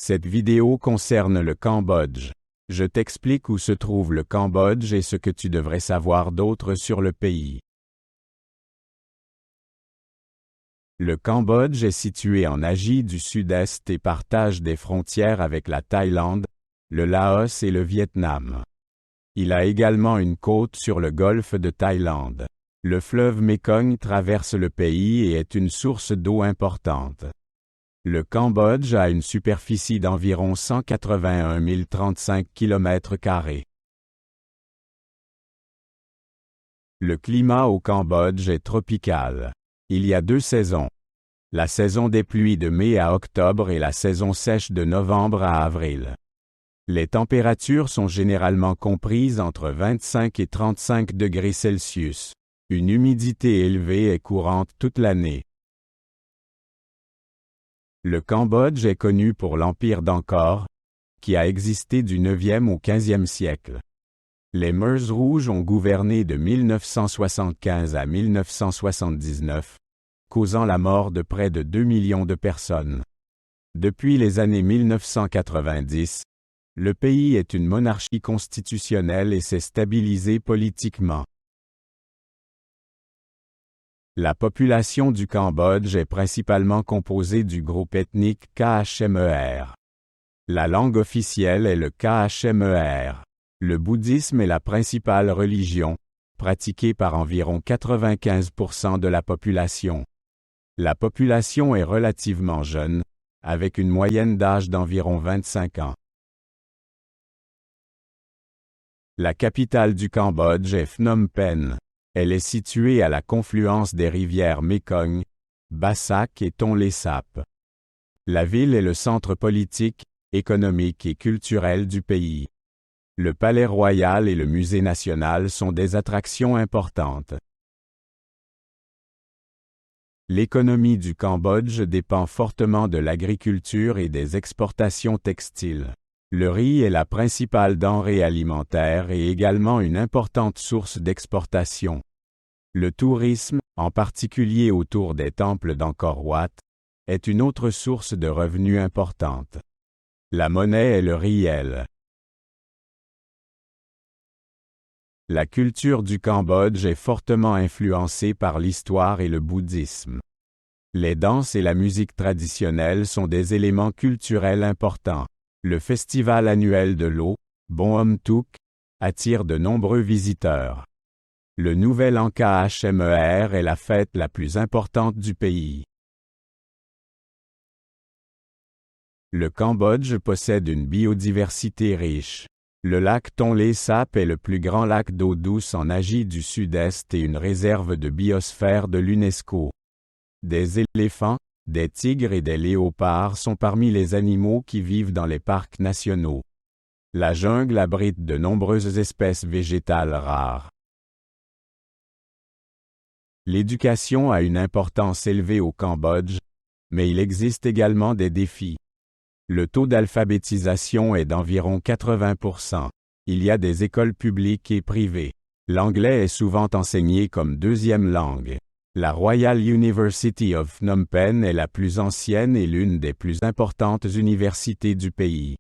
Cette vidéo concerne le Cambodge. Je t'explique où se trouve le Cambodge et ce que tu devrais savoir d'autre sur le pays. Le Cambodge est situé en Asie du Sud-Est et partage des frontières avec la Thaïlande, le Laos et le Vietnam. Il a également une côte sur le golfe de Thaïlande. Le fleuve Mékong traverse le pays et est une source d'eau importante. Le Cambodge a une superficie d'environ 181 035 km². Le climat au Cambodge est tropical. Il y a deux saisons. La saison des pluies de mai à octobre et la saison sèche de novembre à avril. Les températures sont généralement comprises entre 25 et 35 degrés Celsius. Une humidité élevée est courante toute l'année. Le Cambodge est connu pour l'empire d'Angkor, qui a existé du 9e au 15e siècle. Les Khmers rouges ont gouverné de 1975 à 1979, causant la mort de près de 2 millions de personnes. Depuis les années 1990, le pays est une monarchie constitutionnelle et s'est stabilisé politiquement. La population du Cambodge est principalement composée du groupe ethnique Khmer. La langue officielle est le Khmer. Le bouddhisme est la principale religion, pratiquée par environ 95% de la population. La population est relativement jeune, avec une moyenne d'âge d'environ 25 ans. La capitale du Cambodge est Phnom Penh. Elle est située à la confluence des rivières Mékong, Bassac et Tonlé Sap. La ville est le centre politique, économique et culturel du pays. Le palais royal et le musée national sont des attractions importantes. L'économie du Cambodge dépend fortement de l'agriculture et des exportations textiles. Le riz est la principale denrée alimentaire et également une importante source d'exportation. Le tourisme, en particulier autour des temples d'Angkor Wat, est une autre source de revenus importante. La monnaie est le riel. La culture du Cambodge est fortement influencée par l'histoire et le bouddhisme. Les danses et la musique traditionnelle sont des éléments culturels importants. Le festival annuel de l'eau, Bon Tuk, attire de nombreux visiteurs. Le Nouvel An Khmer est la fête la plus importante du pays. Le Cambodge possède une biodiversité riche. Le lac Tonlé Sap est le plus grand lac d'eau douce en Asie du Sud-Est et une réserve de biosphère de l'UNESCO. Des éléphants, des tigres et des léopards sont parmi les animaux qui vivent dans les parcs nationaux. La jungle abrite de nombreuses espèces végétales rares. L'éducation a une importance élevée au Cambodge, mais il existe également des défis. Le taux d'alphabétisation est d'environ 80%. Il y a des écoles publiques et privées. L'anglais est souvent enseigné comme deuxième langue. La Royal University of Phnom Penh est la plus ancienne et l'une des plus importantes universités du pays.